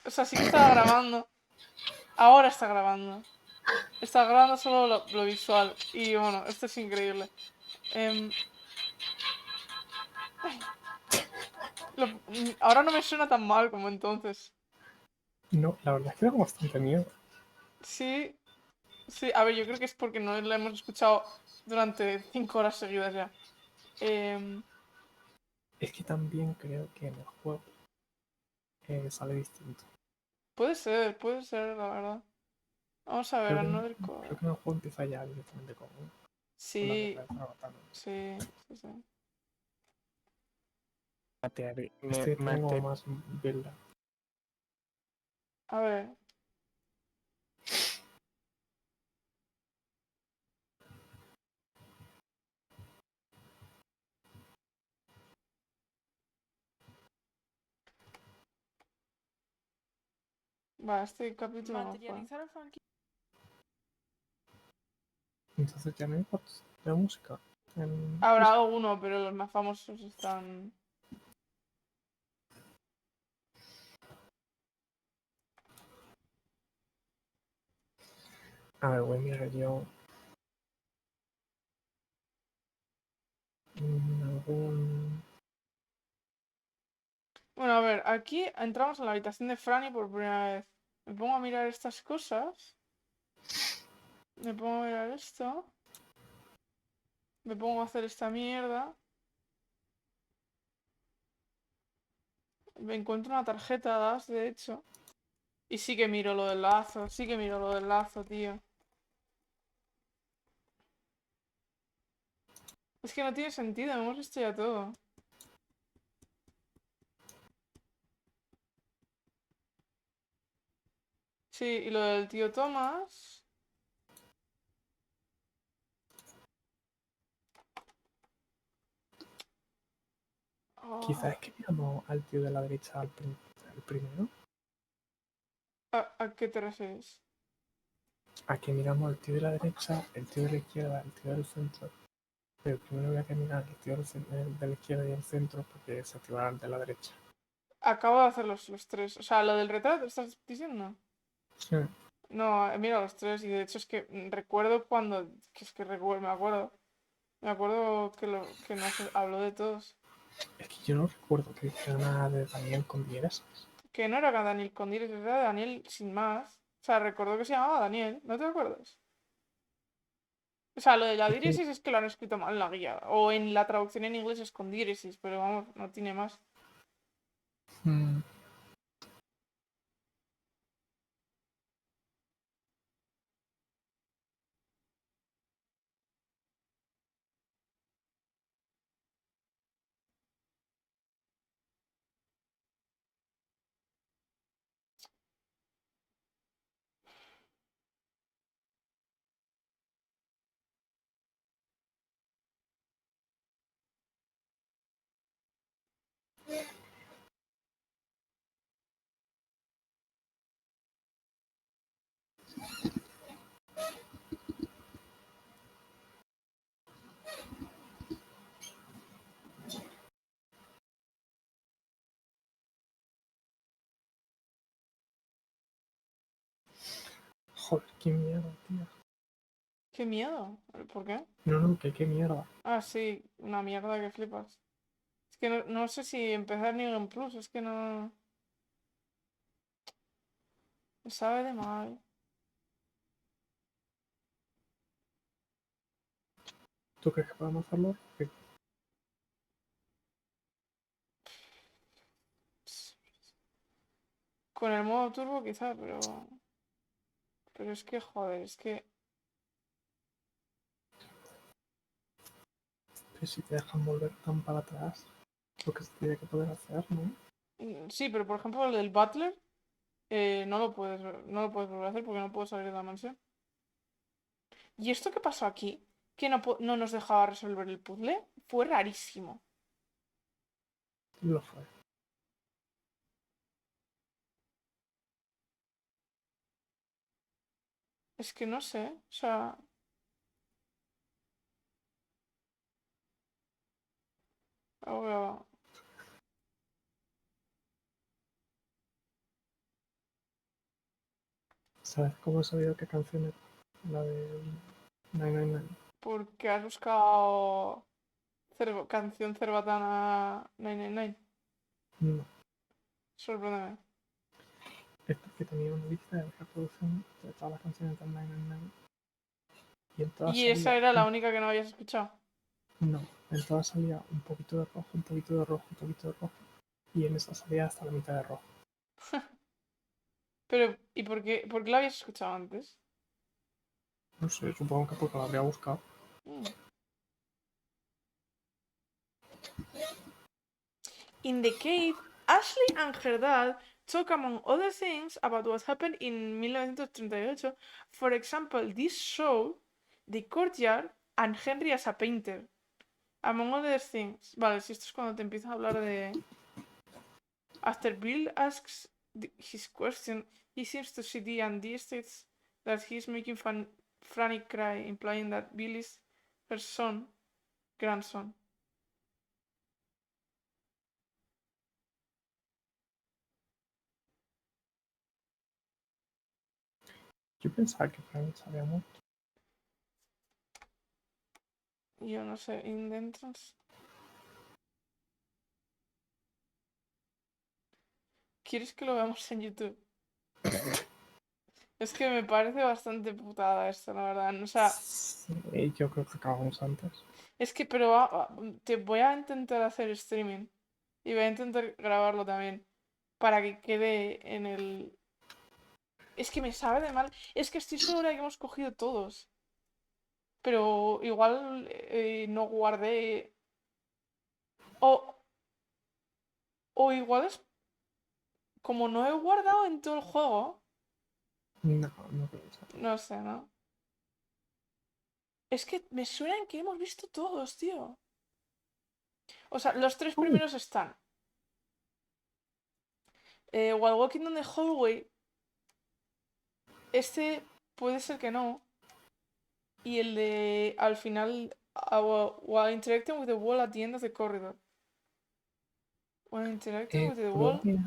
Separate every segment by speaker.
Speaker 1: O sea, sí que estaba grabando. Ahora está grabando. Está grabando solo lo visual. Y bueno, esto es increíble. Em, ahora no me suena tan mal como entonces.
Speaker 2: No, la verdad es que da bastante miedo.
Speaker 1: Sí, sí. A ver, yo creo que es porque no la hemos escuchado durante 5 horas seguidas ya. Em,
Speaker 2: Es que también creo que en el juego sale distinto.
Speaker 1: puede ser, la verdad. Vamos a ver,
Speaker 2: Creo que,
Speaker 1: Another
Speaker 2: creo
Speaker 1: Cover.
Speaker 2: que en el juego empieza ya directamente con la
Speaker 1: Sí,
Speaker 2: guerra de Zaragoza.
Speaker 1: sí, sí, sí.
Speaker 2: Este tiene como más build.
Speaker 1: A ver. Va, este capítulo va a
Speaker 3: Materializar el funky.
Speaker 2: Entonces ya no hay bots de música.
Speaker 1: Habrá alguno, pero los más famosos están.
Speaker 2: A ver, voy a mirar yo. Algún.
Speaker 1: Bueno, a ver, aquí entramos a la habitación de Franny por primera vez. Me pongo a mirar estas cosas. Me pongo a mirar esto. Me pongo a hacer esta mierda. Me encuentro una tarjeta DAS, de hecho. Y sí que miro lo del lazo, sí que miro lo del lazo, tío. Es que no tiene sentido, hemos visto ya todo. Sí, y lo del tío Thomas.
Speaker 2: Quizás
Speaker 1: Oh,
Speaker 2: es que miramos al tío de la derecha al primero.
Speaker 1: ¿a qué te refieres?
Speaker 2: Aquí miramos al tío de la derecha, el tío de la izquierda, el tío del centro. Pero primero voy a que mirar el tío de la izquierda y el centro porque se activará el de la derecha.
Speaker 1: Acabo de hacer los tres. O sea, lo del retrato, ¿estás diciendo?
Speaker 2: Sí.
Speaker 1: No, he mirado los tres y de hecho es que recuerdo cuando. Que es que recuerdo, me acuerdo. Me acuerdo que nos habló de todos.
Speaker 2: Es que yo no recuerdo que dijera nada de Daniel con Dieras.
Speaker 1: Que no era Daniel con Condires, era Daniel sin más. O sea, recuerdo que se llamaba Daniel, ¿no te acuerdas? O sea, lo de la
Speaker 2: Es que
Speaker 1: diéresis es que lo han escrito mal en la guía. O en la traducción en inglés es con diéresis, pero vamos, no tiene más.
Speaker 2: mm, joder, qué mierda, tío.
Speaker 1: ¡Qué miedo! ¿Por qué?
Speaker 2: No, no, que qué mierda.
Speaker 1: Ah, sí, una mierda que flipas. Es que no sé si empezar ni en plus, es que no. Me sabe de mal.
Speaker 2: ¿Tú crees que podemos hacerlo?
Speaker 1: Con el modo turbo quizá, pero. Pero es que, joder, es que.
Speaker 2: Que si te dejan volver tan para atrás, lo que se tiene que poder hacer, ¿no?
Speaker 1: Sí, pero por ejemplo el del Butler no lo puedes volver a hacer porque no puedo salir de la mansión. ¿Y esto qué pasó aquí? Que no nos dejaba resolver el puzzle. Fue rarísimo.
Speaker 2: Lo fue.
Speaker 1: Es que no sé, o sea. Ahora.
Speaker 2: ¿Sabes cómo he sabido qué canción es? La de 999.
Speaker 1: Porque has buscado canción cerbatana 999.
Speaker 2: No,
Speaker 1: Sorpréndeme.
Speaker 2: es porque tenía una lista de reproducción de todas las canciones del 999 y en todas
Speaker 1: Y esa
Speaker 2: salía.
Speaker 1: era la única que no habías escuchado.
Speaker 2: No, en todas salía un poquito de rojo, un poquito de rojo, un poquito de rojo. Y en esa salía hasta la mitad de rojo.
Speaker 1: Pero, ¿y por qué la habías escuchado antes?
Speaker 2: No sé, supongo que porque lo habría buscado.
Speaker 1: Mm. In the cave, Ashley and her dad talk among other things about what happened in 1938. For example, this show, The Courtyard, and Henry as a painter. Among other things. Vale, si esto es cuando te empieza a hablar de... After Bill asks his question, he seems to see the and states that he is making Franny cry, implying that Bill is her son, grandson.
Speaker 2: Yo pensaba que Frank se había muerto.
Speaker 1: Yo no sé, in the entrance. ¿Quieres que lo veamos en YouTube? Es que me parece bastante putada esto, la verdad. O sea,
Speaker 2: Sí, yo creo que acabamos antes.
Speaker 1: es que, pero te voy a intentar hacer streaming. Y voy a intentar grabarlo también. Para que quede en el... Es que me sabe de mal. Es que estoy segura de que hemos cogido todos. Pero igual no guardé. O, o igual es... Como no he guardado en todo el juego.
Speaker 2: No, no creo que sea.
Speaker 1: No sé, ¿no? Es que me suenan que hemos visto todos, tío. O sea, los tres primeros están. While walking on the hallway. Este puede ser que no. Y el de al final. While interacting with the wall at the end of the corridor. While interacting with the
Speaker 2: ¿Puedo
Speaker 1: wall.
Speaker 2: mirar,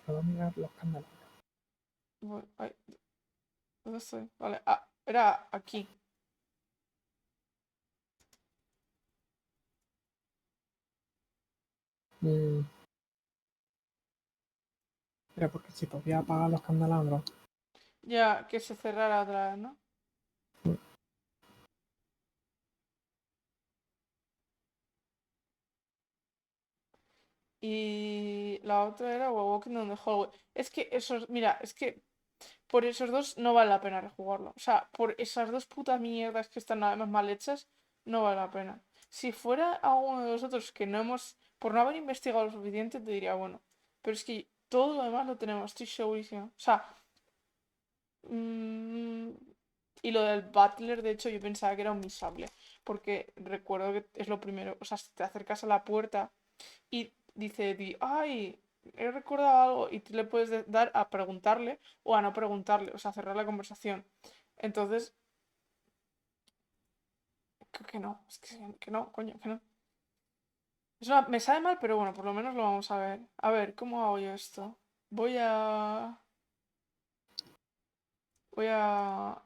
Speaker 2: puedo mirar los candalos?
Speaker 1: Ay, ¿dónde estoy? Vale. Ah, era aquí.
Speaker 2: Era porque si podía apagar los candelabros.
Speaker 1: Ya que se cerrara otra vez, ¿no? Y la otra era While walking on the hallway. Es que esos. Mira, es que por esos dos no vale la pena rejugarlo. O sea, por esas dos putas mierdas que están además mal hechas, no vale la pena. Si fuera alguno de los otros que no hemos, por no haber investigado lo suficiente, te diría, bueno. Pero es que todo lo demás lo tenemos, estoy segurísima. O sea, mm, y lo del Butler, de hecho, yo pensaba que era un misable. Porque recuerdo que es lo primero. O sea, si te acercas a la puerta y dice, ay, he recordado algo y tú le puedes dar a preguntarle o a no preguntarle, o sea, cerrar la conversación. Entonces, creo que no, es que no, coño, que no. Me sabe mal, pero bueno, por lo menos lo vamos a ver. A ver, ¿cómo hago yo esto? Voy a... Voy a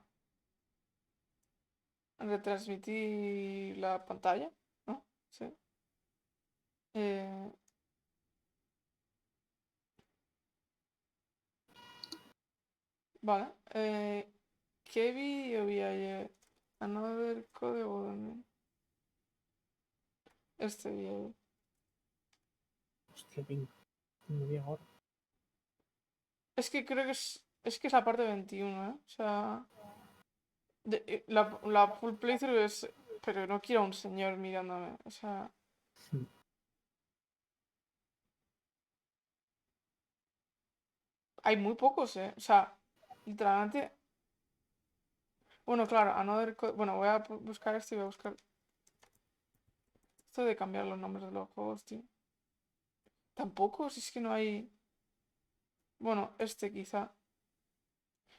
Speaker 1: retransmitir la pantalla, ¿no? Sí. Eh, vale. ¿Qué vídeo vi ayer? Another code volumen. Este vídeo.
Speaker 2: Hostia, media hora.
Speaker 1: Es que creo que es que es la parte 21, ¿eh? O sea, la full playthrough es... Pero no quiero a un señor mirándome. O sea, hay muy pocos, ¿eh? O sea, literalmente... Bueno, claro, bueno, voy a buscar esto y voy a buscar... Esto de cambiar los nombres de los juegos, tío. Tampoco, si es que no hay... Bueno, este quizá.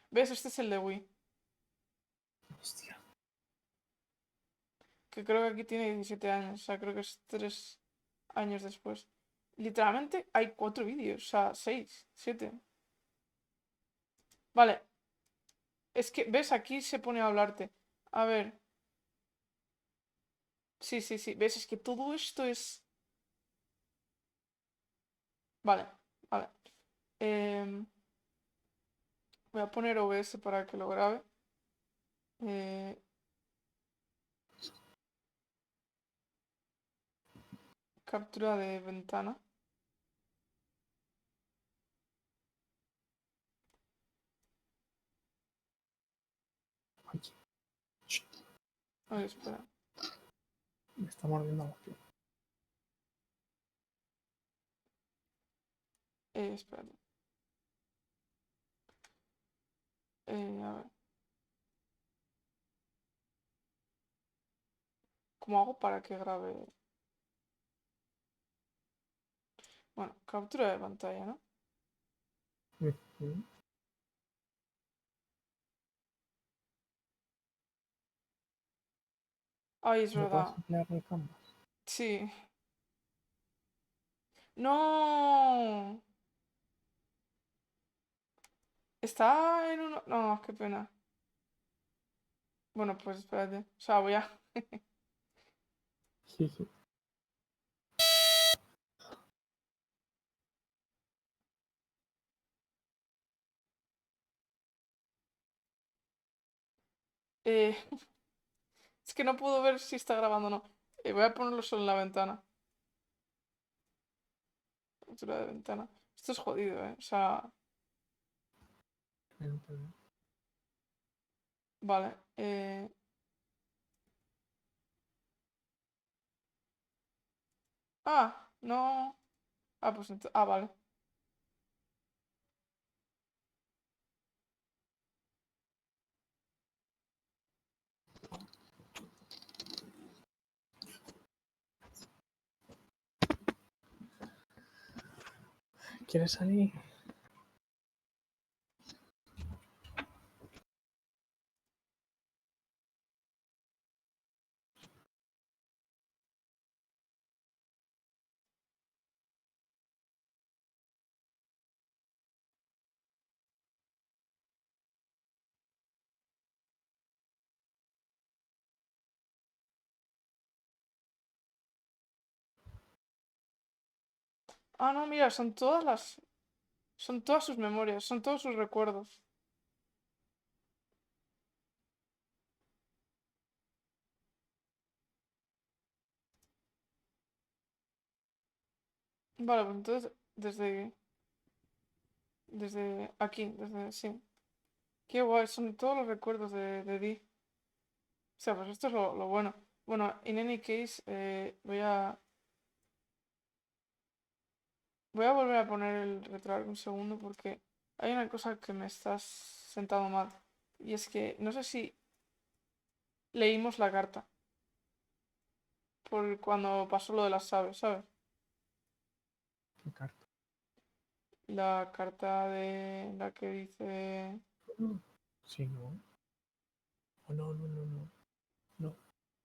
Speaker 1: ¿Ves? Este es el de Wii.
Speaker 2: Hostia.
Speaker 1: Que creo que aquí tiene 17 años. O sea, creo que es 3 años después. Literalmente hay 4 vídeos. O sea, 6, 7. Vale. Es que, ¿ves? Aquí se pone a hablarte. A ver. Sí, sí, sí. ¿Ves? Es que todo esto es... Vale, vale. Em, voy a poner OBS para que lo grabe. Eh, captura de ventana.
Speaker 2: Oye, shh,
Speaker 1: Oye, espera.
Speaker 2: me está mordiendo la piel.
Speaker 1: Espérate. A ver. ¿Cómo hago para que grabe? Bueno, captura de pantalla, ¿no?
Speaker 2: Ujú.
Speaker 1: Ay, es
Speaker 2: ¿No puedes
Speaker 1: verdad.
Speaker 2: emplear el canvas?
Speaker 1: Sí. ¡No! Está en uno... No, qué pena. Bueno, pues espérate. O sea, voy a...
Speaker 2: Jiji.
Speaker 1: Eh, es que no puedo ver si está grabando o no. Voy a ponerlo solo en la ventana. Captura de ventana. Esto es jodido, ¿eh? O sea... Vale. Ah, no. Ah, pues entonces... Ah, vale.
Speaker 2: ¿Quieres salir?
Speaker 1: Ah, no, mira, son todas las... Son todas sus memorias, son todos sus recuerdos. Vale, pues entonces, desde aquí, desde, sí. Qué guay, son todos los recuerdos de Dee. O sea, pues esto es lo bueno. Bueno, in any case, voy a volver a poner el retroarco un segundo porque hay una cosa que me está sentando mal. Y es que no sé si leímos la carta por cuando pasó lo de las aves, ¿sabes?
Speaker 2: ¿Qué carta?
Speaker 1: La carta de la que dice...
Speaker 2: Sí, no. Oh, no, no, no, no. No.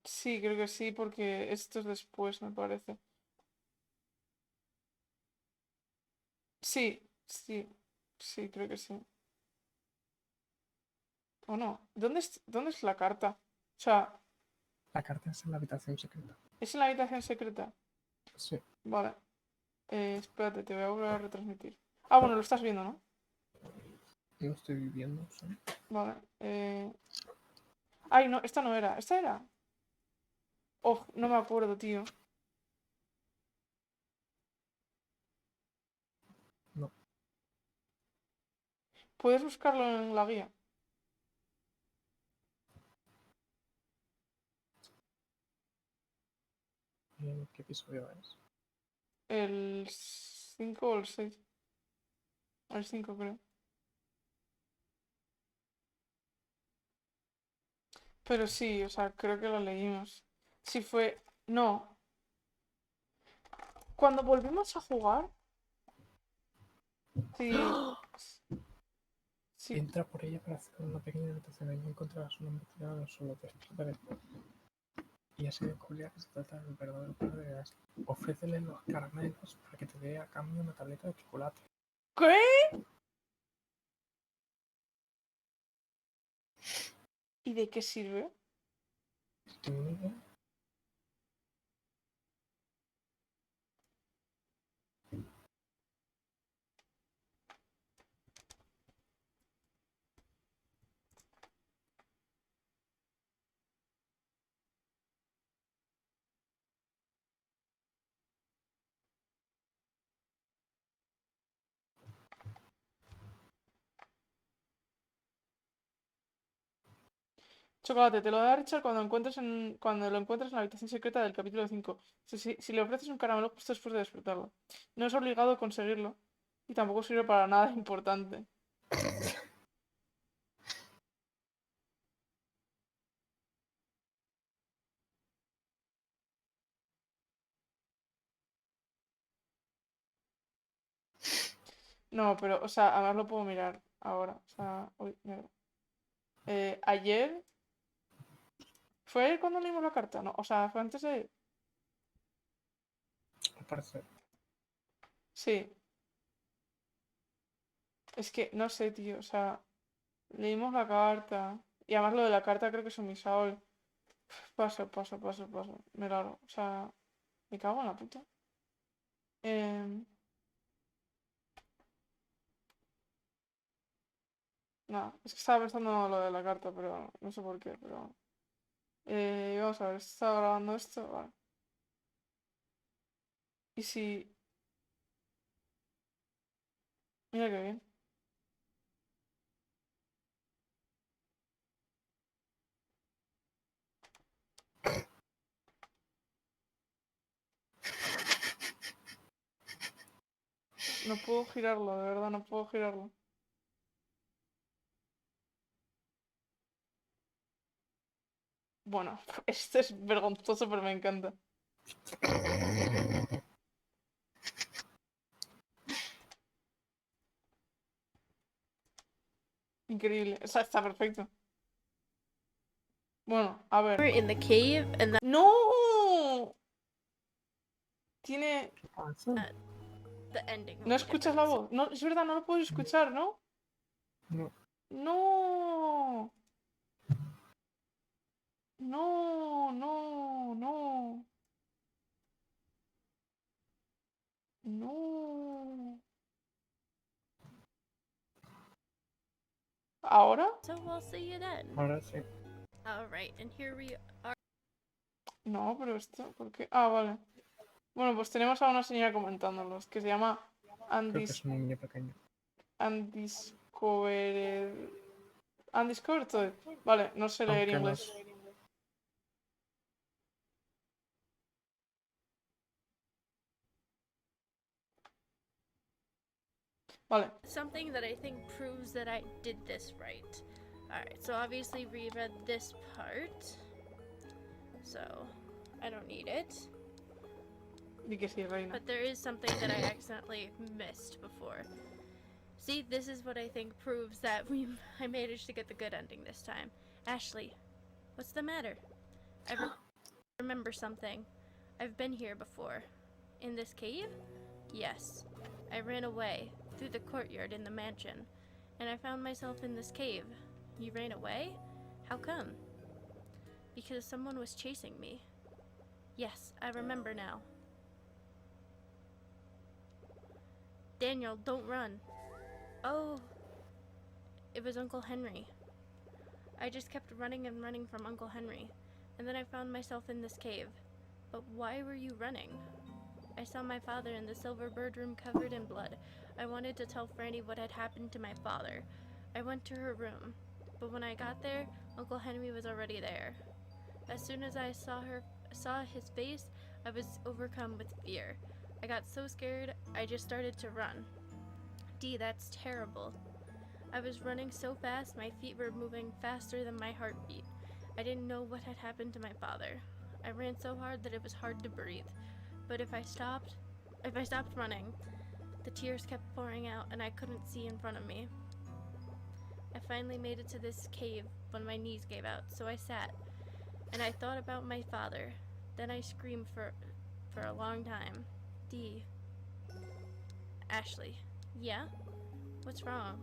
Speaker 1: Sí, creo que sí, porque esto es después, me parece. Sí, sí, sí, creo que sí. ¿O no? ¿Dónde es la carta? O sea,
Speaker 2: La carta es en la habitación secreta.
Speaker 1: ¿es en la habitación secreta?
Speaker 2: Sí.
Speaker 1: Vale. Espérate, te voy a volver a retransmitir. Ah, bueno, lo estás viendo, ¿no?
Speaker 2: No estoy viviendo, ¿sí?
Speaker 1: Vale. Ay, no, esta no era. ¿Esta era? Oh, no me acuerdo, tío.
Speaker 2: No.
Speaker 1: ¿Puedes buscarlo en la guía?
Speaker 2: ¿Qué episodio es?
Speaker 1: El 5 o el 6. El 5 creo. Pero sí, o sea, creo que lo leímos. Sí fue... No. Cuando volvimos a jugar... Sí. Sí.
Speaker 2: Entra por ella para hacer una pequeña anotación. Ahí encontrarás una tirada en el suelo. Despertaré. Y así descubrirás que se trata del verdadero padre de Ashley. Ofrécele los caramelos para que te dé a cambio una tableta de chocolate.
Speaker 1: ¿Qué? ¿Y de qué sirve?
Speaker 2: No tengo ni idea.
Speaker 1: Chocolate, te lo da Richard cuando lo encuentres en la habitación secreta del capítulo 5. Si le ofreces un caramelo justo después de despertarlo. No es obligado a conseguirlo. Y tampoco sirve para nada importante. No, pero, o sea, además lo puedo mirar ahora. O sea, uy, negro. Ayer. ¿Fue ayer cuando leímos la carta? No, o sea, fue antes de ayer.
Speaker 2: Al parecer.
Speaker 1: Sí. Es que, no sé, tío, o sea, leímos la carta. Y además lo de la carta creo que es un Misaol. Paso. Me largo. O sea, me cago en la puta. Em, Nada, es que estaba pensando en lo de la carta, pero no sé por qué, pero... vamos a ver, estaba grabando esto, vale. Y si... Mira qué bien. No puedo girarlo, de verdad, no puedo girarlo. Bueno, este es vergonzoso, pero me encanta. Increíble, o sea, está perfecto. Bueno, a ver.
Speaker 3: in the cave and then
Speaker 1: ¡No! Tiene...
Speaker 2: ¿Qué pasa?
Speaker 3: the ending will
Speaker 1: ¿No
Speaker 3: be
Speaker 1: escuchas
Speaker 3: different.
Speaker 1: la voz? No, es verdad, no lo puedes escuchar, ¿no?
Speaker 2: No.
Speaker 1: No. No. No. ¿Ahora?
Speaker 3: So we'll see you then.
Speaker 2: Ahora sí.
Speaker 3: Alright, and here we are.
Speaker 1: No, pero esto, ¿por qué? Ah, vale. Bueno, pues tenemos a una señora comentándolos, que se llama
Speaker 2: Creo que es un niño pequeño.
Speaker 1: Undiscovered... Undiscovered Toy. Vale, no sé leer
Speaker 2: Aunque
Speaker 1: inglés. Vale.
Speaker 3: Something that I think proves that I did this right. Alright, so obviously we read this part. So I don't need it.
Speaker 1: Di que sí, reina.
Speaker 3: But there is something that I accidentally missed before. See, this is what I think proves that I managed to get the good ending this time. Ashley, what's the matter? I remember something. I've been here before. In this cave? Yes. I ran away through the courtyard in the mansion, and I found myself in this cave. You ran away? How come? Because someone was chasing me. Yes, I remember now. Daniel, don't run. Oh, it was Uncle Henry. I just kept running and running from Uncle Henry, and then I found myself in this cave. But why were you running? I saw my father in the silver bird room covered in blood. I wanted to tell Franny what had happened to my father. I went to her room, but when I got there, Uncle Henry was already there. As soon as I saw his face, I was overcome with fear. I got so scared, I just started to run. Dee, that's terrible. I was running so fast, my feet were moving faster than my heartbeat. I didn't know what had happened to my father. I ran so hard that it was hard to breathe. But if I stopped running, the tears kept pouring out and I couldn't see in front of me. I finally made it to this cave when my knees gave out, so I sat, and I thought about my father. Then I screamed for a long time. Dee. Ashley. Yeah? What's wrong?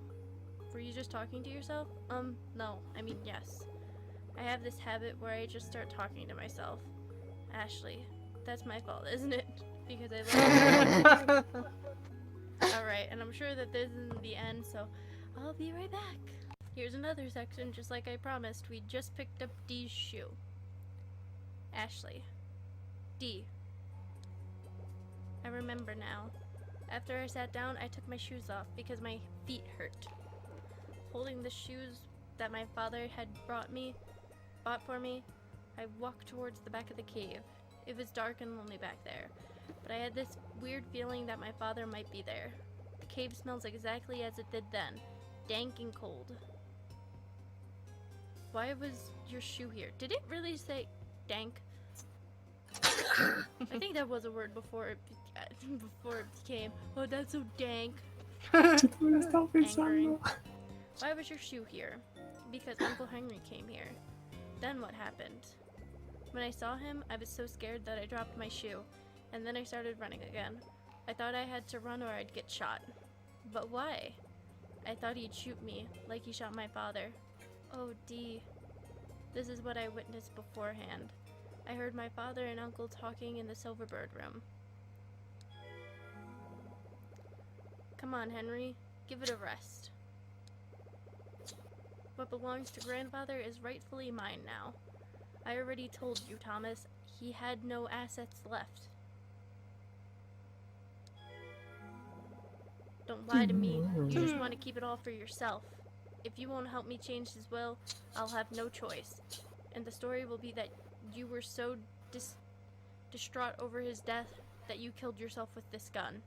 Speaker 3: Were you just talking to yourself? No, I mean yes. I have this habit where I just start talking to myself. Ashley, that's my fault, isn't it? Because I love Alright, and I'm sure that this isn't the end, so I'll be right back. Here's another section, just like I promised. We just picked up D's shoe. Ashley. D. I remember now. After I sat down, I took my shoes off because my feet hurt. Holding the shoes that my father had bought for me, I walked towards the back of the cave. It was dark and lonely back there, but I had this weird feeling that my father might be there. The cave smells exactly as it did then, dank and cold. Why was your shoe here? Did it really say dank? I think that was a word before it became, oh, that's so dank. Angering. Why was your shoe here? Because Uncle Henry came here. Then what happened? When I saw him, I was so scared that I dropped my shoe, and then I started running again. I thought I had to run or I'd get shot. But why? I thought he'd shoot me, like he shot my father. Oh, D. This is what I witnessed beforehand. I heard my father and uncle talking in the Silverbird room. Come on, Henry. Give it a rest. What belongs to grandfather is rightfully mine now. I already told you, Thomas. He had no assets left. Don't lie to me. You just want to keep it all for yourself. If you won't help me change his will, I'll have no choice. And the story will be that you were so distraught over his death that you killed yourself with this gun.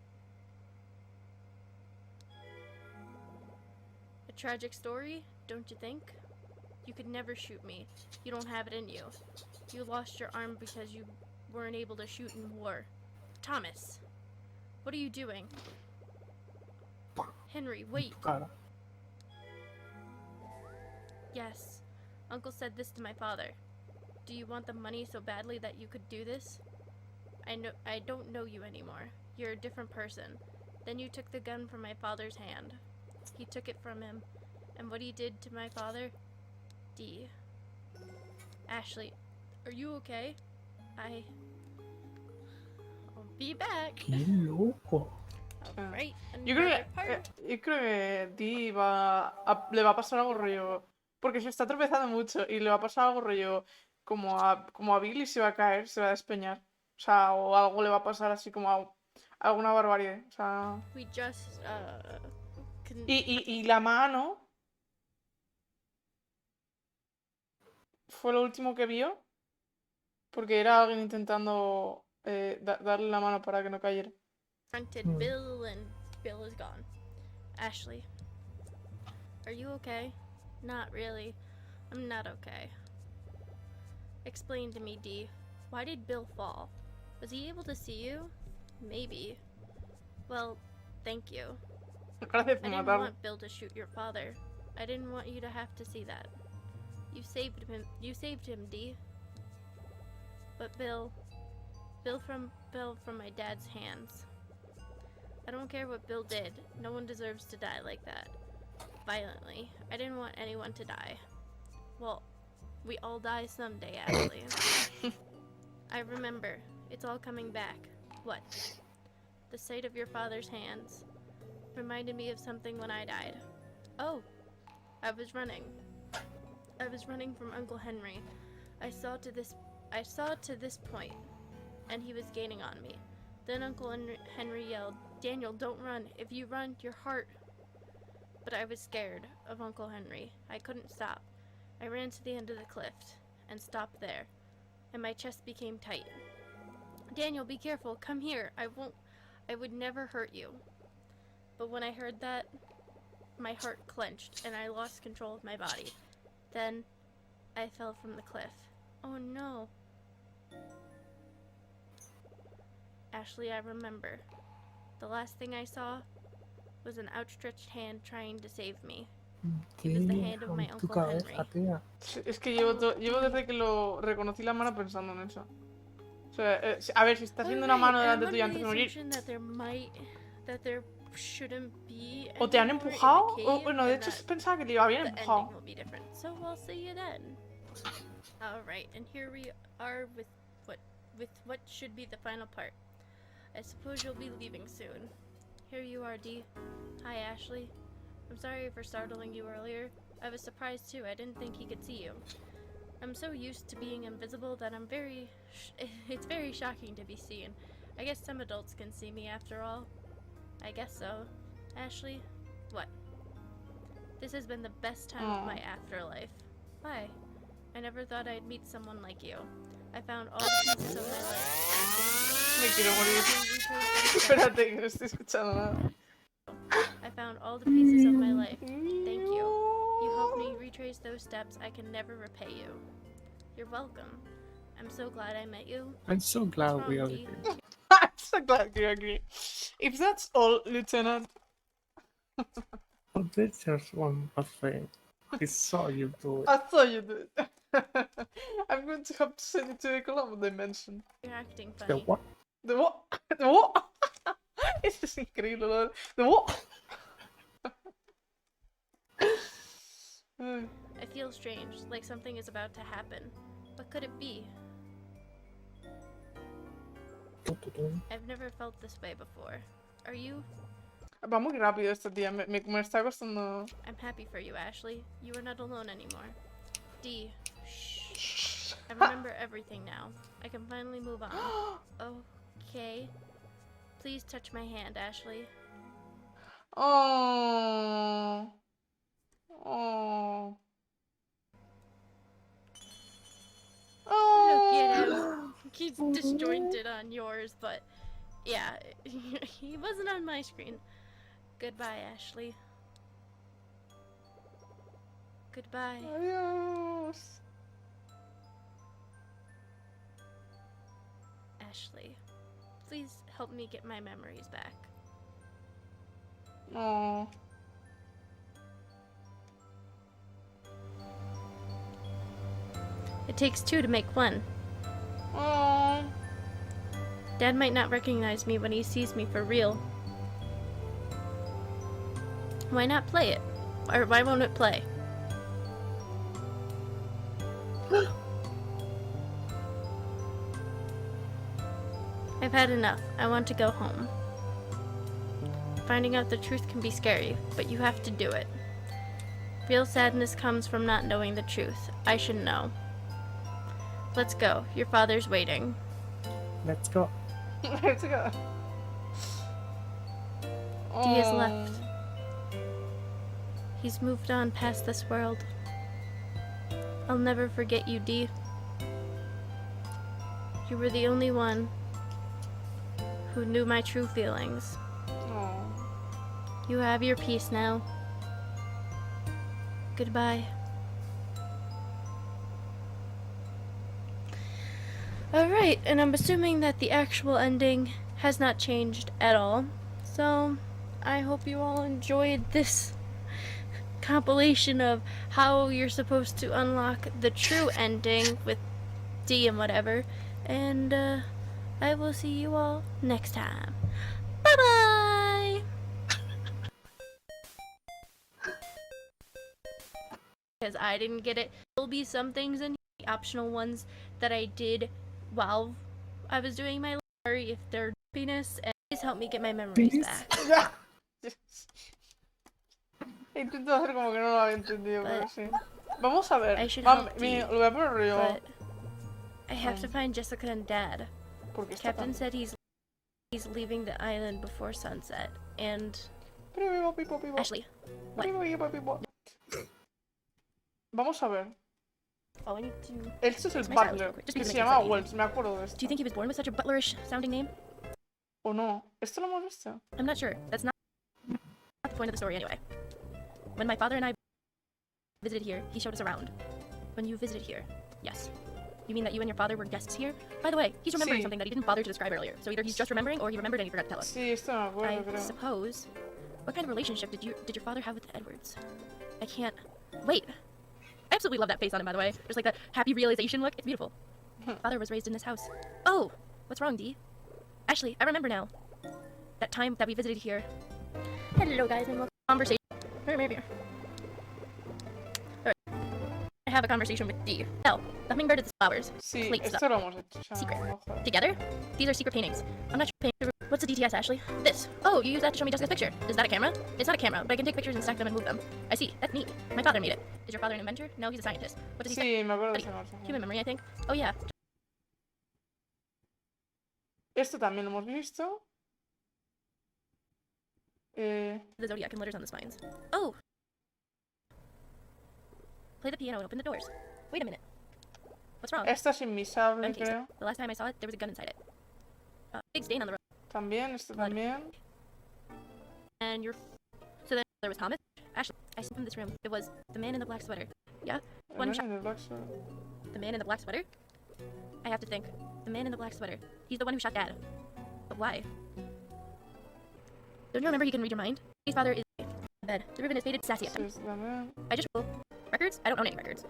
Speaker 3: A tragic story, don't you think? You could never shoot me. You don't have it in you. You lost your arm because you weren't able to shoot in war. Thomas, what are you doing? Henry, wait. Yes, Uncle said this to my father. Do you want the money so badly that you could do this? I don't know you anymore. You're a different person. Then you took the gun from my father's hand. He took it from him. And what he did to my father? D. Ashley, are you okay? I'll be back.
Speaker 2: ¡Qué loco!
Speaker 3: Alright,
Speaker 1: Yo creo que Dee le va a pasar algo rollo. Porque se está tropezando mucho y le va a pasar algo rollo como a Billy se va a caer, se va a despeñar. O sea, o algo le va a pasar así como alguna barbaridad. O sea. Y la mano fue lo último que vio. Porque era alguien intentando darle la mano para que no cayera.
Speaker 3: Confronted Bill and Bill is gone. Ashley, are you okay? Not really. I'm not okay. Explain to me, Dee. Why did Bill fall? Was he able to see you? Maybe. Well, thank you. I didn't want Bill to shoot your father. I didn't want you to have to see that. You saved him, Dee. But Bill fell from my dad's hands. I don't care what Bill did. No one deserves to die like that. Violently. I didn't want anyone to die. Well, we all die someday, Ashley. I remember. It's all coming back. What? The sight of your father's hands reminded me of something when I died. Oh, I was running. I was running from Uncle Henry. I saw to this point, and he was gaining on me. Then Uncle Henry yelled, "Daniel, don't run. If you run, your heart..." But I was scared of Uncle Henry. I couldn't stop. I ran to the end of the cliff and stopped there, and my chest became tight. "Daniel, be careful. Come here. I would never hurt you." But when I heard that, my heart clenched and I lost control of my body. Then I fell from the cliff. Oh no. Ashley, I remember. The last thing I saw was an outstretched hand trying to save me. It was the hand of my Uncle Henry.
Speaker 1: Es que llevo desde que lo reconocí la mano pensando en eso. O sea, a ver, si está haciendo una mano delante tuya antes de morir. O te han empujado, o bueno, de hecho pensaba que te iba bien empujado.
Speaker 3: So I'll see you then. Alright, and here we are with what should be the final part. I suppose you'll be leaving soon. Here you are, Dee. Hi, Ashley. I'm sorry for startling you earlier. I was surprised too. I didn't think he could see you. I'm so used to being invisible that it's very shocking to be seen. I guess some adults can see me after all. I guess so. Ashley, what? This has been the best time of my afterlife. Why? I never thought I'd meet someone like you. I found all the pieces of my life.
Speaker 1: Me quiero morir. Espérate, que no estoy escuchando nada.
Speaker 3: I found all the pieces of my life. Thank you. You helped me retrace those steps. I can never repay you. You're welcome. I'm so glad I met you.
Speaker 2: I'm so glad we are
Speaker 3: Dee?
Speaker 2: here.
Speaker 1: I'm so glad you agree. If that's all, Lieutenant.
Speaker 2: But there's just one more thing. I saw you do it.
Speaker 1: I thought you did. I'm going to have to send it to the Colombo dimension.
Speaker 3: You're acting
Speaker 2: The
Speaker 3: funny.
Speaker 2: what?
Speaker 1: The what? The what? Esto es increíble, ¿no? The what? Ay.
Speaker 3: I feel strange, like something is about to happen. What could it be? I've never felt this way before. Are you?
Speaker 1: Va muy rápido esta tía, me está costando.
Speaker 3: I'm happy for you, Ashley. You are not alone anymore. Dee, shh. I remember everything now. I can finally move on. Okay. Please touch my hand, Ashley.
Speaker 1: Oh. Oh.
Speaker 3: Look at
Speaker 1: Oh.
Speaker 3: him. He's disjointed on yours, but yeah, he wasn't on my screen. Goodbye, Ashley. Goodbye.
Speaker 1: Adiós.
Speaker 3: Ashley, please help me get my memories back.
Speaker 1: Oh.
Speaker 3: It takes two to make one.
Speaker 1: Oh.
Speaker 3: Dad might not recognize me when he sees me for real. Why not play it? Or why won't it play? I've had enough. I want to go home. Finding out the truth can be scary, but you have to do it. Real sadness comes from not knowing the truth. I should know. Let's go. Your father's waiting.
Speaker 2: Let's go.
Speaker 1: Let's go.
Speaker 3: Dee has left. He's moved on past this world. I'll never forget you, Dee. You were the only one who knew my true feelings.
Speaker 1: Oh.
Speaker 3: You have your peace now. Goodbye. Alright, and I'm assuming that the actual ending has not changed at all. So, I hope you all enjoyed this compilation of how you're supposed to unlock the true ending with D and whatever. And, I will see you all next time. Bye-bye! Because I didn't get it. There'll be some things in the optional ones that I did while I was doing my sorry if they're happiness, and please help me get my memories
Speaker 2: Please?
Speaker 3: back.
Speaker 1: Ya. Intento hacer como que no lo había entendido, pero sí. Vamos a ver.
Speaker 3: I should
Speaker 1: Mam,
Speaker 3: help
Speaker 1: lo
Speaker 3: you,
Speaker 1: voy a poner yo.
Speaker 3: But I have to find Jessica and Dad.
Speaker 1: Porque está
Speaker 3: Captain
Speaker 1: tan...
Speaker 3: said he's leaving the island before sunset, and
Speaker 1: Pipo, pipo, pipo.
Speaker 3: Ashley, what?
Speaker 1: Pipo, pipo, pipo. Vamos a ver.
Speaker 3: Oh, I need to.
Speaker 1: Este es el
Speaker 3: It's my style,
Speaker 1: butler,
Speaker 3: real quick, just
Speaker 1: que
Speaker 3: because
Speaker 1: se
Speaker 3: it makes
Speaker 1: llama
Speaker 3: sense.
Speaker 1: Wells, me acuerdo de esto.
Speaker 3: Do you think he was born with such a butlerish sounding name?
Speaker 1: ¿O no? ¿Esto lo hemos visto?
Speaker 3: I'm not sure. That's not the point of the story anyway. When my father and I visited here, he showed us around. When you visited here, yes. You mean that you and your father were guests here? By the way, he's remembering
Speaker 1: Sí.
Speaker 3: something that he didn't bother to describe earlier. So either he's just remembering or he remembered and he forgot to tell us.
Speaker 1: Sí, esto me acuerdo,
Speaker 3: I
Speaker 1: creo.
Speaker 3: suppose. What kind of relationship did your father have with Edwards? I can't. Wait. I absolutely love that face on him, by the way. Just like that happy realization look. It's beautiful. Father was raised in this house. Oh, what's wrong, Dee? Ashley, I remember now. That time that we visited here. Hello, guys, and welcome to conversation. Here. Alright. I have a conversation with D. No, the hummingbird is the flowers.
Speaker 1: Sí,
Speaker 3: Slate
Speaker 1: esto
Speaker 3: stuff.
Speaker 1: lo hemos hecho. O sea,
Speaker 3: Secret.
Speaker 1: no jodas.
Speaker 3: Together? These are secret paintings. I'm not sure. What's a DTS, Ashley? This. Oh, you use that to show me Jessica's picture. Is that a camera? It's not a camera, but I can take pictures and stack them and move them. I see. That's neat. My father made it. Is your father an inventor? No, he's a scientist. What does he study?
Speaker 1: Sí, me acuerdo de esa conversación.
Speaker 3: Human memory, I think. Oh, yeah.
Speaker 1: Esto también lo hemos visto.
Speaker 3: The zodiac and letters on the spines. Oh! Play the piano and open the doors. Wait a minute. What's wrong?
Speaker 1: Esta es invisable,
Speaker 3: Empty.
Speaker 1: creo.
Speaker 3: The last time I saw it, there was a gun inside it. Big stain on the road.
Speaker 1: También, esto
Speaker 3: Blood.
Speaker 1: también.
Speaker 3: And your... So then there was Thomas. Ashley, I see from this room. It was the man in the black sweater. Yeah? One shot.
Speaker 1: El Black Sword.
Speaker 3: The man in the black sweater? I have to think. The man in the black sweater. He's the one who shot Dad. But why? Don't you remember he can read your mind? His father is in bed. The ribbon is faded, sassy at
Speaker 1: Sí,
Speaker 3: him.
Speaker 1: esto también.
Speaker 3: I just... Records? I don't own any records.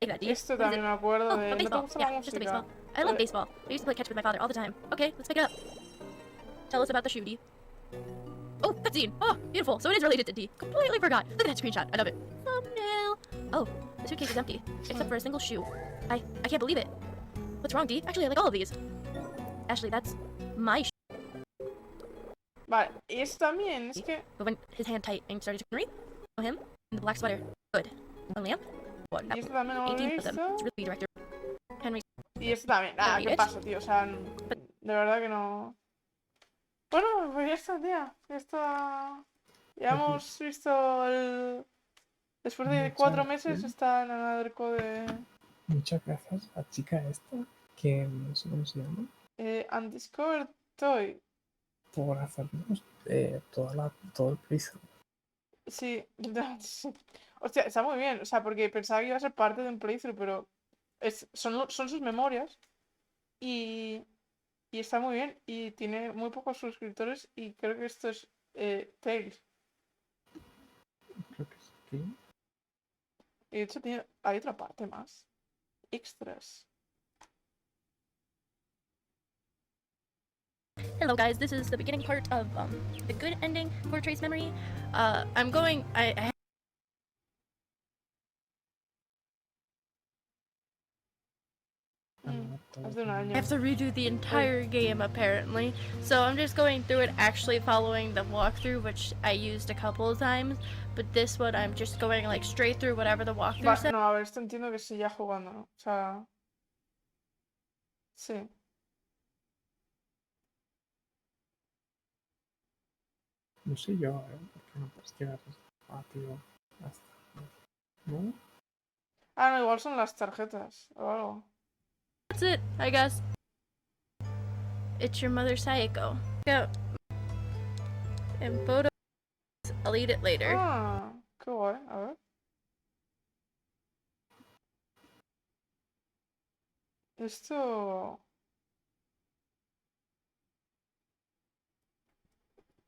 Speaker 3: Take that, D.
Speaker 1: Esto
Speaker 3: What is
Speaker 1: también
Speaker 3: it?
Speaker 1: me acuerdo
Speaker 3: Oh,
Speaker 1: de...
Speaker 3: a
Speaker 1: ¿No te
Speaker 3: baseball.
Speaker 1: gusta
Speaker 3: Yeah,
Speaker 1: la
Speaker 3: just a
Speaker 1: música?
Speaker 3: baseball. I love baseball. I used to play catch with my father all the time. Okay, let's pick it up. Tell us about the shooty. Oh, that scene. Oh, beautiful. So it is related to D. Completely forgot. Look at that screenshot. I love it. Thumbnail. Oh, the suitcase is empty, except for a single shoe. I can't believe it. What's wrong, D? Actually, I like all of these. Ashley, that's my shoe.
Speaker 1: Vale, y esto también, es que...
Speaker 3: But when his hand tight and started to read, oh, him in the black sweater. Good. A lamp? What?
Speaker 1: Y esto también lo hemos
Speaker 3: 18 of them.
Speaker 1: visto.
Speaker 3: It's really director. Henry.
Speaker 1: Y esto también. Ah,
Speaker 3: Read
Speaker 1: ¿qué
Speaker 3: it.
Speaker 1: pasa, tío? O sea, de verdad que no... Bueno, pues ya está, tía. Ya está... Ya hemos visto el... Después de 4 meses está en el arco de...
Speaker 2: Muchas gracias a la chica esta, que no sé cómo se llama,
Speaker 1: Undiscoveredtoy.
Speaker 2: por hacernos todo el playthrough.
Speaker 1: Sí, sí. Hostia, está muy bien. O sea, porque pensaba que iba a ser parte de un playthrough, pero son sus memorias. Y está muy bien. Y tiene muy pocos suscriptores. Y creo que esto es Tales.
Speaker 2: Creo que sí.
Speaker 1: Y de hecho hay otra parte más. Extras.
Speaker 3: Hello guys, this is the beginning part of the good ending for Trace Memory. I'm going... I
Speaker 1: Hace un año.
Speaker 3: have to redo the entire game apparently. So I'm just going through it actually following the walkthrough, which I used a couple of times. But this one I'm just going like straight through whatever the walkthrough said.
Speaker 1: No, a ver, esto entiendo que sí ya jugando, ¿no? O sea... Sí.
Speaker 2: No sé yo, porque no puedes quedar rápido hasta... ¿No?
Speaker 1: Ah, no, igual son las tarjetas o algo.
Speaker 3: That's it, I guess. It's your mother Sayako. Yeah. And photos, I'll eat it later.
Speaker 1: Ah, qué guay, a ver. Esto...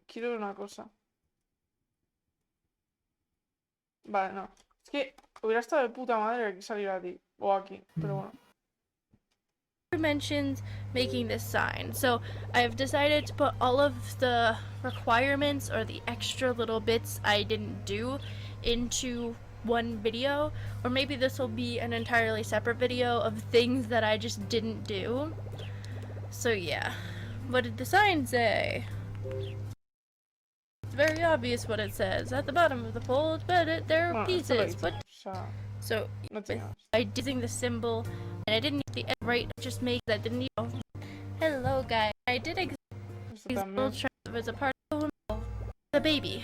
Speaker 1: Quiero ver una cosa. Vale, no. Es que hubiera estado de puta madre que saliera a ti. O aquí, pero bueno.
Speaker 3: Mentions making this sign, so I've decided to put all of the requirements or the extra little bits I didn't do into one video, or maybe this will be an entirely separate video of things that I just didn't do. So yeah, what did the sign say? It's very obvious what it says at the bottom of the fold, but there are
Speaker 1: Bueno, esto lo
Speaker 3: pieces.
Speaker 1: hice,
Speaker 3: But
Speaker 1: o sea,
Speaker 3: so
Speaker 1: no te hagas.
Speaker 3: I did using the symbol, and I didn't get the end right. Just make that didn't. Hello, guys. I did
Speaker 1: Esto
Speaker 3: little
Speaker 1: también.
Speaker 3: trap as a part of the baby.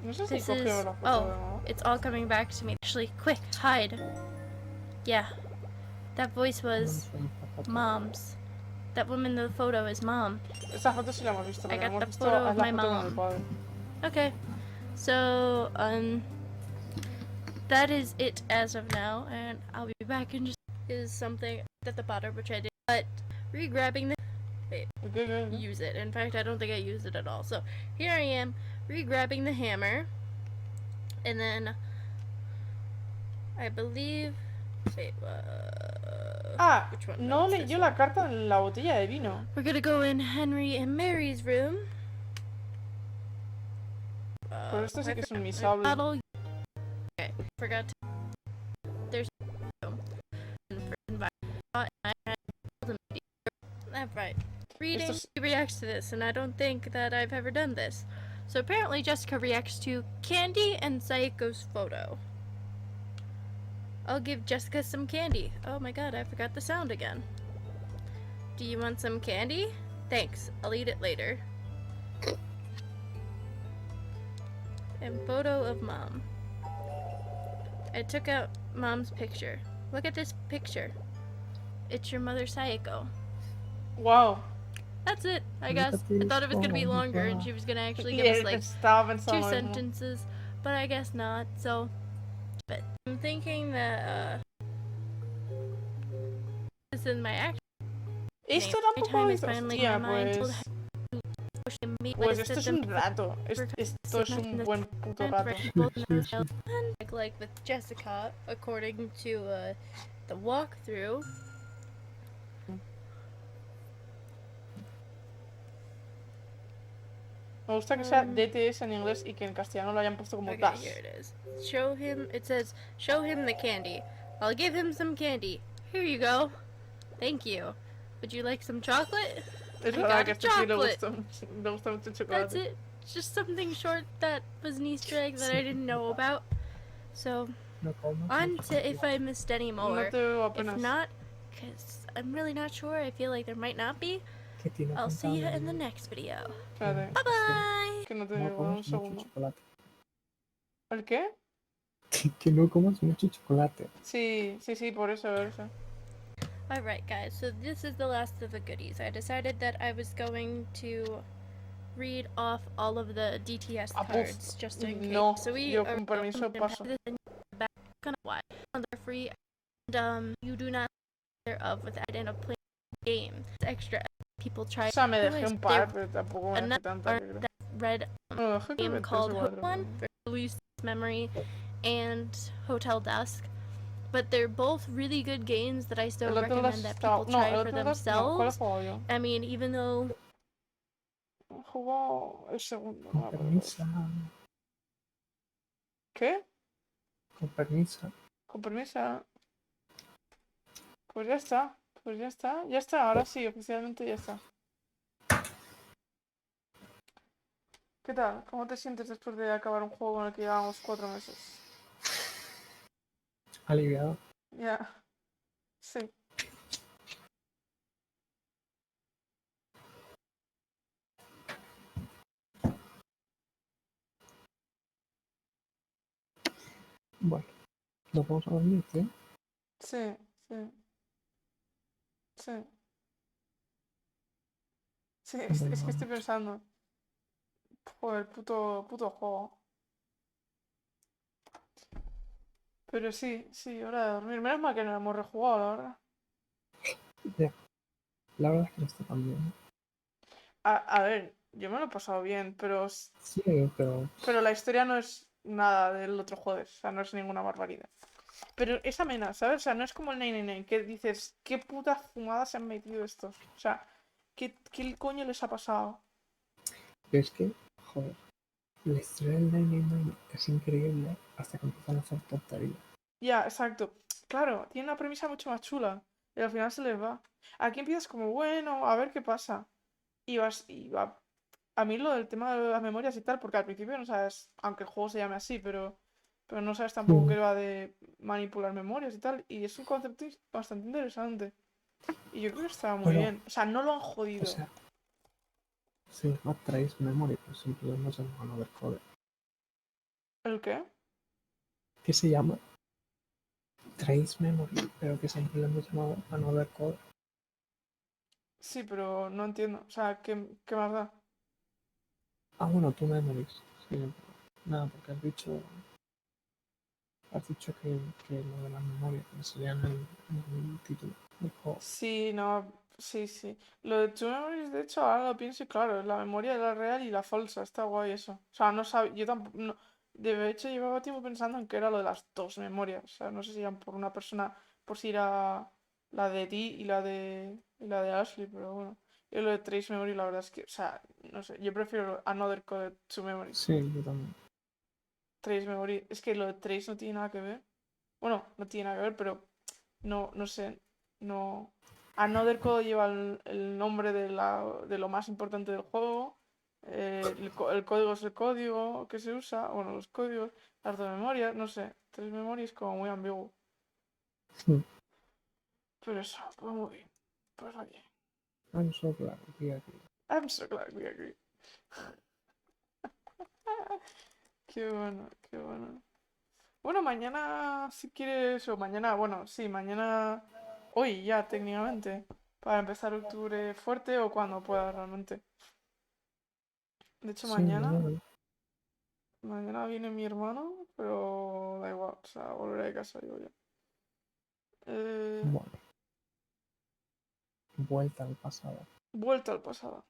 Speaker 1: No sé si
Speaker 3: This
Speaker 1: cogió
Speaker 3: is
Speaker 1: la foto
Speaker 3: oh,
Speaker 1: de nuevo.
Speaker 3: it's all coming back to me. Actually, quick, hide. Yeah, that voice was mom's. That woman in the photo is mom.
Speaker 1: Esta foto sí la hemos visto,
Speaker 3: I
Speaker 1: pero
Speaker 3: got
Speaker 1: hemos
Speaker 3: the
Speaker 1: visto
Speaker 3: photo
Speaker 1: es
Speaker 3: of
Speaker 1: la
Speaker 3: my
Speaker 1: foto con el
Speaker 3: mom.
Speaker 1: padre.
Speaker 3: Okay, so that is it as of now, and I'll be back in just is something at the bottom which I did, but re-grabbing the
Speaker 1: Okay.
Speaker 3: use it. In fact, I don't think I used it at all. So here I am re-grabbing the hammer, and then I believe wait,
Speaker 1: Ah,
Speaker 3: which one?
Speaker 1: no
Speaker 3: it's this
Speaker 1: leyó
Speaker 3: one.
Speaker 1: la carta en la botella de vino.
Speaker 3: We're gonna go in Henry and Mary's room.
Speaker 1: Pero esto sí
Speaker 3: I
Speaker 1: que es un
Speaker 3: forgot-
Speaker 1: misable.
Speaker 3: model. Okay, forgot to. There's and for environment. I had that's right. Reading,
Speaker 1: Esto es...
Speaker 3: he reacts to this, and I don't think that I've ever done this. So apparently, Jessica reacts to Candy and Saiko's photo. I'll give Jessica some candy. Oh my god, I forgot the sound again. Do you want some candy? Thanks, I'll eat it later. And photo of mom. I took out mom's picture. Look at this picture. It's your mother, Saiko.
Speaker 1: Wow.
Speaker 3: That's it, I guess. I thought it was gonna be longer and she was gonna actually give us like
Speaker 1: Estaba
Speaker 3: 2
Speaker 1: pensando lo mismo.
Speaker 3: sentences, but I guess not. So, but I'm thinking that this is my actual
Speaker 1: Esto
Speaker 3: name. My
Speaker 1: tampoco
Speaker 3: time
Speaker 1: lo
Speaker 3: is
Speaker 1: hizo.
Speaker 3: finally
Speaker 1: Hostia,
Speaker 3: my mind told
Speaker 1: pues...
Speaker 3: Pues
Speaker 1: esto es un rato. Esto es un buen puto rato.
Speaker 3: Like with Jessica, according to the walkthrough.
Speaker 1: Me gusta que sea DTS en inglés y que en castellano lo hayan puesto como
Speaker 3: Okay,
Speaker 1: das.
Speaker 3: here it is. Show him. It says, "Show him the candy. I'll give him some candy. Here you go. Thank you. Would you like some chocolate?"
Speaker 1: Es
Speaker 3: I
Speaker 1: verdad
Speaker 3: got
Speaker 1: que
Speaker 3: a
Speaker 1: a este tío
Speaker 3: chocolate.
Speaker 1: le gusta mucho el
Speaker 3: That's
Speaker 1: chocolate.
Speaker 3: it. Just something short that was an Easter egg that I didn't know about. So,
Speaker 2: No comas
Speaker 3: on
Speaker 2: mucho
Speaker 3: to if I
Speaker 2: chocolate.
Speaker 3: missed any
Speaker 1: No
Speaker 3: more.
Speaker 1: te veo
Speaker 3: If
Speaker 1: apenas.
Speaker 3: not, because I'm really not sure, I feel like there might not be.
Speaker 2: Que tiene
Speaker 3: I'll see you
Speaker 2: apuntado
Speaker 3: in the
Speaker 2: el-
Speaker 3: next video.
Speaker 1: Espérate,
Speaker 3: Bye bye!
Speaker 1: que no te
Speaker 2: No
Speaker 1: veo, un
Speaker 2: comas mucho
Speaker 1: segundo.
Speaker 2: chocolate.
Speaker 1: ¿El qué?
Speaker 2: Que no comas mucho chocolate.
Speaker 1: Sí, sí, sí, por eso, por eso.
Speaker 3: Alright, guys, so this is the last of the goodies. I decided that I was going to read off all of the DTS
Speaker 1: Ah,
Speaker 3: cards just in case.
Speaker 1: No,
Speaker 3: So we
Speaker 1: yo
Speaker 3: are
Speaker 1: con permiso paso.
Speaker 3: this in the back, kind of why they're free, and you do not thereof without in a plain game. It's extra. People try.
Speaker 1: O sea, me dejé
Speaker 3: Anyways,
Speaker 1: un par, pero tampoco me dejé
Speaker 3: another
Speaker 1: tanta, yo creo.
Speaker 3: that read
Speaker 1: No, me dejé creo
Speaker 3: game
Speaker 1: que
Speaker 3: called
Speaker 1: 3 o
Speaker 3: Hook
Speaker 1: 4.
Speaker 3: One for Lucy's Memory and Hotel Dusk. But they're both really good games that I still
Speaker 1: El otro
Speaker 3: recommend that
Speaker 1: está...
Speaker 3: people
Speaker 1: No,
Speaker 3: try
Speaker 1: el
Speaker 3: for
Speaker 1: otro no, ¿cuál he
Speaker 3: themselves.
Speaker 1: jugado yo?
Speaker 3: I mean, even though
Speaker 1: He jugado el segundo, no
Speaker 2: Con
Speaker 1: me acuerdo.
Speaker 2: permiso.
Speaker 1: ¿Qué?
Speaker 2: Con permiso.
Speaker 1: Con permiso. Pues ya está, pues ya está, ya está, ahora sí, oficialmente ya está. ¿Qué tal? ¿Cómo te sientes después de acabar un juego en el que llevamos 4 meses?
Speaker 2: Aliviado.
Speaker 1: Ya. Sí.
Speaker 2: Bueno, nos vamos a dormir, ¿sí?
Speaker 1: Sí, sí. Sí. Sí, es que estoy pensando. Joder, puto juego. Pero sí, sí, hora de dormir. Menos mal que no lo hemos rejugado, la verdad.
Speaker 2: Ya. La verdad es que no está tan bien.
Speaker 1: A ver, yo me lo he pasado bien, pero
Speaker 2: Sí, pero...
Speaker 1: la historia no es nada del otro jueves. O sea, no es ninguna barbaridad. Pero es amena, ¿sabes? O sea, no es como el 999, que dices, ¿qué puta fumada se han metido estos? O sea, ¿qué coño les ha pasado?
Speaker 2: Pero es que, joder, la historia del 999 es increíble hasta que empiezan a hacer tonterías.
Speaker 1: Ya, exacto. Claro, tiene una premisa mucho más chula. Y al final se les va. Aquí empiezas como, bueno, a ver qué pasa. Y va. A mí lo del tema de las memorias y tal, porque al principio no sabes, aunque el juego se llame así, pero no sabes tampoco que va de manipular memorias y tal. Y es un concepto bastante interesante. Y yo creo que estaba muy
Speaker 2: Bueno,
Speaker 1: bien. O sea, no lo han jodido.
Speaker 2: O sea, se llama Trace Memory, pero siempre lo hemos llamado Another Code.
Speaker 1: ¿El qué?
Speaker 2: ¿Qué se llama? Trace Memory, pero que siempre lo hemos llamado Another Code.
Speaker 1: Sí, pero no entiendo. O sea, ¿qué más da?
Speaker 2: Ah, bueno, tu Memories. Sí, nada, porque has dicho que lo de la memoria, que sería en el título del juego.
Speaker 1: Sí, no, sí, sí. Lo de Two Memories, de hecho, ahora lo pienso y claro, la memoria de la real y la falsa, está guay eso. O sea, no sabía, yo tampoco, no, de hecho llevaba tiempo pensando en que era lo de las dos memorias. O sea, no sé si eran por una persona, por si era la de ti y la de Ashley, pero bueno. Y lo de Trace Memory, la verdad es que, o sea, no sé, yo prefiero Another Code Two Memories.
Speaker 2: Sí, yo también.
Speaker 1: Trace Memories. Es que lo de Trace no tiene nada que ver. Bueno, no tiene nada que ver, pero no sé. No. Another Code lleva el nombre de lo más importante del juego. El código es el código que se usa. Bueno, los códigos. Las dos memorias, no sé. Trace Memories es como muy ambiguo. Pero eso, pues muy bien. Pues oye.
Speaker 2: I'm so glad we agree.
Speaker 1: I'm so glad we agree. Qué bueno, qué bueno. Bueno, mañana, si quieres, o mañana, bueno, sí, mañana, hoy ya técnicamente, para empezar octubre fuerte o cuando pueda realmente. De hecho,
Speaker 2: Sí,
Speaker 1: mañana viene mi hermano, pero da igual, o sea, volveré a casa, digo yo.
Speaker 2: bueno, vuelta al pasado.
Speaker 1: Vuelta al pasado.